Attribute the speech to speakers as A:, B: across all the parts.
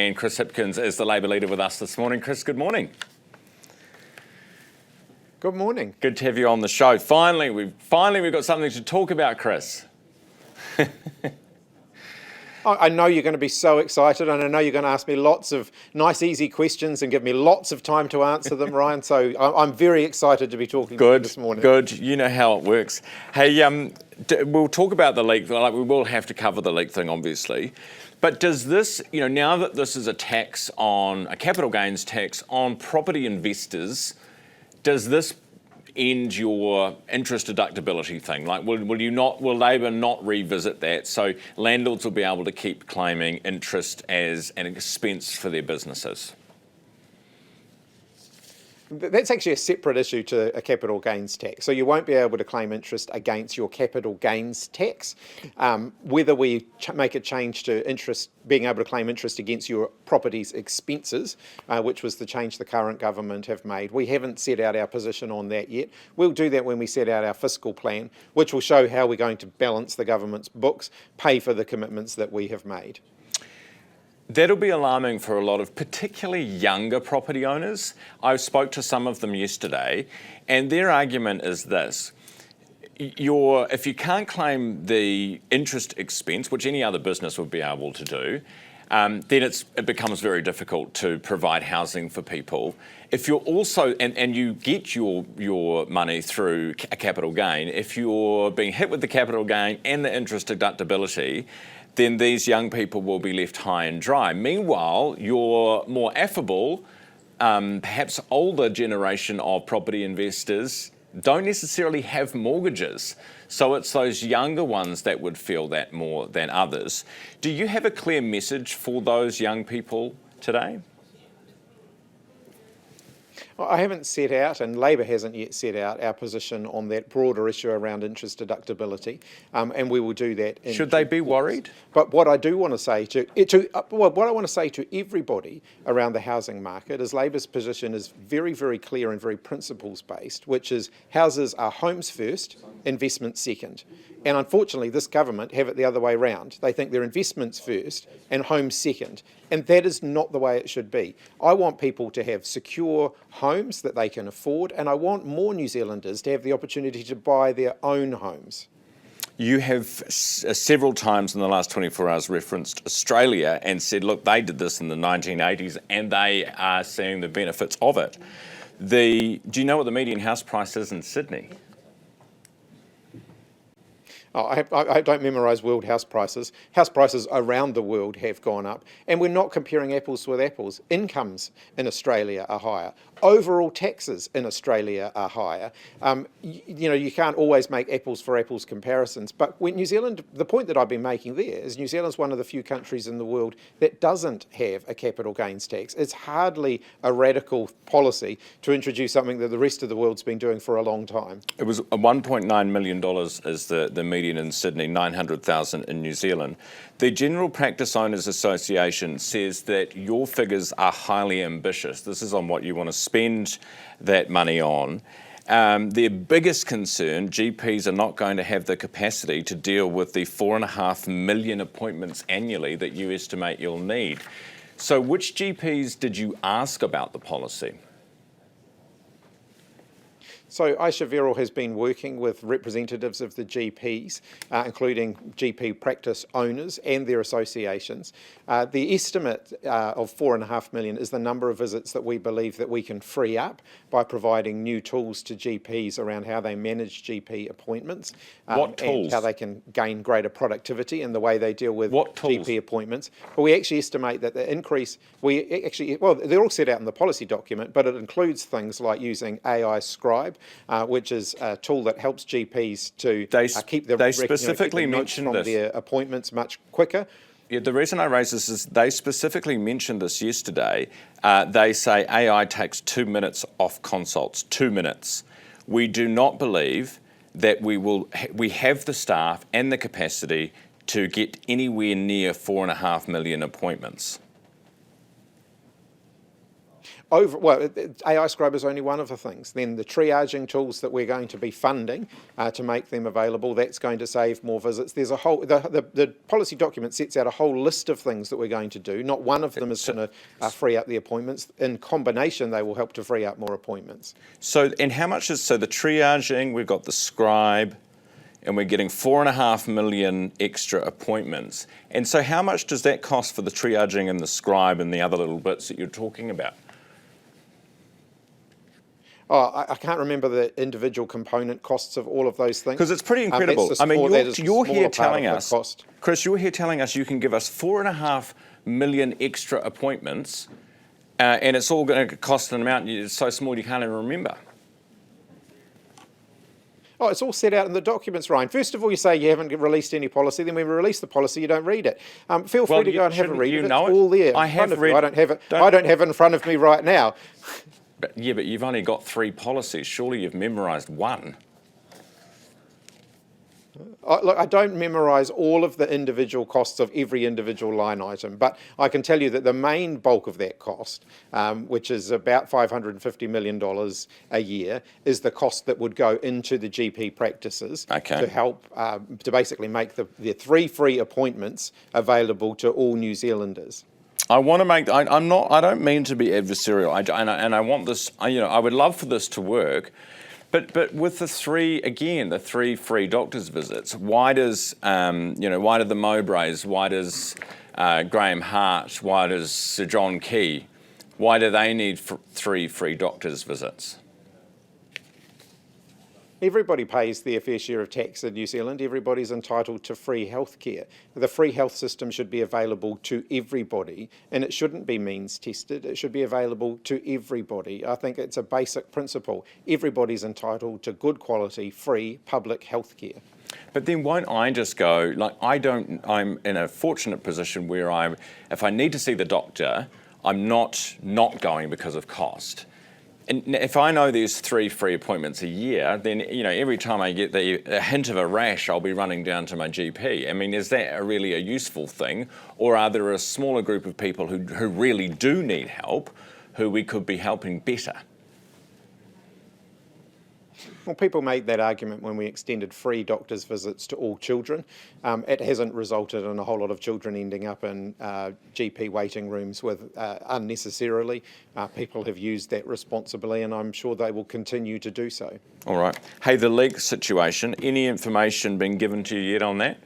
A: And Chris Hipkins is the Labor leader with us this morning. Chris, good morning.
B: Good morning.
A: Good to have you on the show. Finally, we've got something to talk about, Chris.
B: I know you're going to be so excited, and I know you're going to ask me lots of nice, easy questions and give me lots of time to answer them, Ryan. So I'm very excited to be talking to you this morning.
A: Good. You know how it works. Hey, we'll talk about the leak. Like, we will have to cover the leak thing, obviously. But does this, now that this is a capital gains tax on property investors, does this end your interest deductibility thing? Like, will Labor not revisit that so landlords will be able to keep claiming interest as an expense for their businesses?
B: That's actually a separate issue to a capital gains tax. So you won't be able to claim interest against your capital gains tax. Whether we make a change to being able to claim interest against your property's expenses, which was the change the current government have made, we haven't set out our position on that yet. We'll do that when we set out our fiscal plan, which will show how we're going to balance the government's books, pay for the commitments that we have made.
A: That'll be alarming for a lot of particularly younger property owners. I spoke to some of them yesterday, and their argument is this. If you can't claim the interest expense, which any other business would be able to do, then it becomes very difficult to provide housing for people. If you're also, and you get your money through a capital gain, if you're being hit with the capital gain and the interest deductibility, then these young people will be left high and dry. Meanwhile, your more affable, perhaps older generation of property investors don't necessarily have mortgages. So it's those younger ones that would feel that more than others. Do you have a clear message for those young people today?
B: Well, I haven't set out, and Labor hasn't yet set out, our position on that broader issue around interest deductibility, and we will do that.
A: Should they be worried?
B: But what I do want to say to everybody around the housing market is Labor's position is very, very clear and very principles based, which is houses are homes first, investments second. And unfortunately, this government have it the other way round. They think they're investments first and homes second. And that is not the way it should be. I want people to have secure homes that they can afford, and I want more New Zealanders to have the opportunity to buy their own homes.
A: You have several times in the last 24 hours referenced Australia and said, look, they did this in the 1980s and they are seeing the benefits of it. Do you know what the median house price is in Sydney?
B: I don't memorise world house prices. House prices around the world have gone up, and we're not comparing apples with apples. Incomes in Australia are higher. Overall taxes in Australia are higher. You can't always make apples for apples comparisons, but when New Zealand, the point that I've been making there is New Zealand's one of the few countries in the world that doesn't have a capital gains tax. It's hardly a radical policy to introduce something that the rest of the world's been doing for a long time.
A: It was $1.9 million is the median in Sydney, 900,000 in New Zealand. The General Practice Owners Association says that your figures are highly ambitious. This is on what you want to spend that money on. Their biggest concern, GPs are not going to have the capacity to deal with the 4.5 million appointments annually that you estimate you'll need. So which GPs did you ask about the policy?
B: So nzherald has been working with representatives of the GPs, including GP practice owners and their associations. The estimate of 4.5 million is the number of visits that we believe that we can free up by providing new tools to GPs around how they manage GP appointments.
A: What tools?
B: And how they can gain greater productivity in the way they deal with GP appointments. But we actually estimate that the increase, they're all set out in the policy document, but it includes things like using AI Scribe, which is a tool that helps GPs to keep their notes from their appointments much quicker.
A: Yeah, the reason I raise this is they specifically mentioned this yesterday. They say AI takes 2 minutes off consults, 2 minutes. We do not believe that we have the staff and the capacity to get anywhere near 4.5 million appointments.
B: AI Scribe is only one of the things. Then the triaging tools that we're going to be funding to make them available, that's going to save more visits. There's a whole, the policy document sets out a whole list of things that we're going to do. Not one of them is going to free up the appointments. In combination, they will help to free up more appointments.
A: So, and how much is, so the triaging, we've got the scribe, and we're getting 4.5 million extra appointments. And so how much does that cost for the triaging and the scribe and the other little bits that you're talking about?
B: Oh, I can't remember the individual component costs of all of those things.
A: Because it's pretty incredible. I mean, you're here telling us, Chris, you're here telling us you can give us 4.5 million extra appointments, and it's all going to cost an amount it's so small you can't even remember.
B: Oh, it's all set out in the documents, Ryan. First of all, you say you haven't released any policy. Then when we release the policy, you don't read it. Feel free to go and have a read. It's all there.
A: I have read.
B: I don't have it. I don't have it in front of me right now.
A: But you've only got 3 policies. Surely you've memorised one.
B: Look, I don't memorise all of the individual costs of every individual line item, but I can tell you that the main bulk of that cost, which is about $550 million a year, is the cost that would go into the GP practices to help to basically make the 3 free appointments available to all New Zealanders.
A: I want to make. I'm not. I don't mean to be adversarial. I want this. I would love for this to work, but with the 3 free doctors visits, why does why do the Mowbrays, why does Graham Hart, why does Sir John Key, why do they need 3 free doctors visits?
B: Everybody pays their fair share of tax in New Zealand. Everybody's entitled to free health care. The free health system should be available to everybody, and it shouldn't be means tested. It should be available to everybody. I think it's a basic principle. Everybody's entitled to good quality, free public health care.
A: But then won't I just go, I'm in a fortunate position where if I need to see the doctor, I'm not going because of cost. And if I know there's 3 free appointments a year, then every time I get a hint of a rash, I'll be running down to my GP. I mean, is that really a useful thing, or are there a smaller group of people who really do need help, who we could be helping better?
B: Well, people made that argument when we extended free doctors' visits to all children. It hasn't resulted in a whole lot of children ending up in GP waiting rooms unnecessarily. People have used that responsibly, and I'm sure they will continue to do so.
A: All right. Hey, the leak situation, any information been given to you yet on that?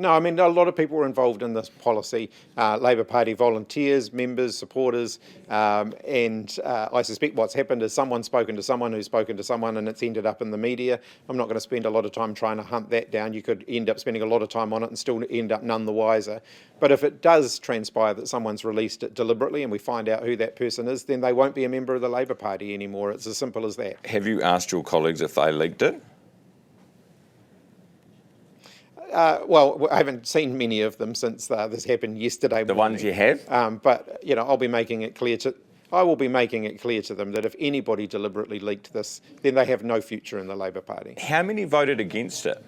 B: No, I mean, a lot of people were involved in this policy, Labor Party volunteers, members, supporters, and I suspect what's happened is someone's spoken to someone who's spoken to someone, and it's ended up in the media. I'm not going to spend a lot of time trying to hunt that down. You could end up spending a lot of time on it and still end up none the wiser. But if it does transpire that someone's released it deliberately and we find out who that person is, then they won't be a member of the Labor Party anymore. It's as simple as that.
A: Have you asked your colleagues if they leaked it?
B: Well, I haven't seen many of them since this happened yesterday.
A: The ones you have?
B: But I'll be making it clear I will be making it clear to them that if anybody deliberately leaked this, then they have no future in the Labor Party.
A: How many voted against it?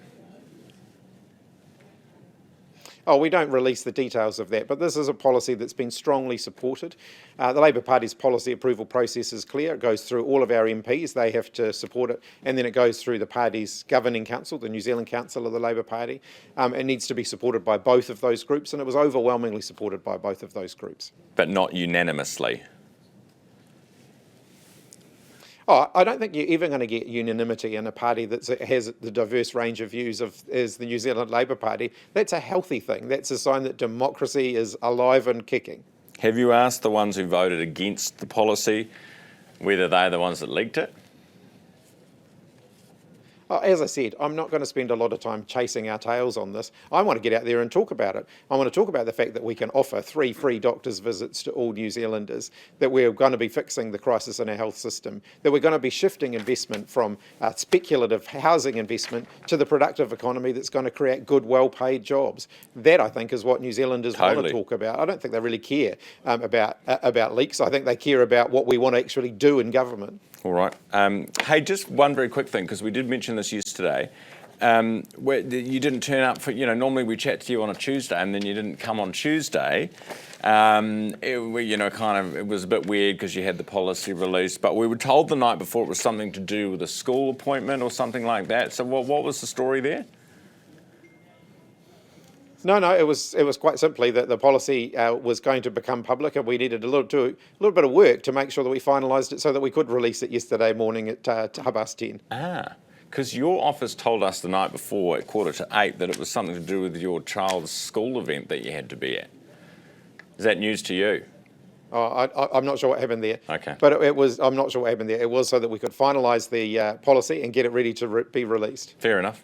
B: Oh, we don't release the details of that, but this is a policy that's been strongly supported. The Labor Party's policy approval process is clear. It goes through all of our MPs. They have to support it, and then it goes through the party's governing council, the New Zealand Council of the Labor Party. It needs to be supported by both of those groups, and it was overwhelmingly supported by both of those groups.
A: But not unanimously?
B: Oh, I don't think you're ever going to get unanimity in a party that has the diverse range of views as the New Zealand Labor Party. That's a healthy thing. That's a sign that democracy is alive and kicking.
A: Have you asked the ones who voted against the policy whether they're the ones that leaked it?
B: As I said, I'm not going to spend a lot of time chasing our tails on this. I want to get out there and talk about it. I want to talk about the fact that we can offer 3 free doctors' visits to all New Zealanders, that we're going to be fixing the crisis in our health system, that we're going to be shifting investment from speculative housing investment to the productive economy that's going to create good, well-paid jobs. That, I think, is what New Zealanders want to talk about. I don't think they really care about leaks. I think they care about what we want to actually do in government.
A: All right. Hey, just one very quick thing, because we did mention this yesterday. where you didn't turn up for, normally we chat to you on a Tuesday and then you didn't come on Tuesday. It was a bit weird because you had the policy released, but we were told the night before it was something to do with a school appointment or something like that. So what was the story there?
B: No, it was quite simply that the policy was going to become public, and we needed a little bit of work to make sure that we finalised it so that we could release it yesterday morning at 10:30.
A: Because your office told us the night before at 7:45 that it was something to do with your child's school event that you had to be at. Is that news to you?
B: I'm not sure what happened there.
A: Okay.
B: But I'm not sure what happened there. It was so that we could finalise the policy and get it ready to be released.
A: Fair enough.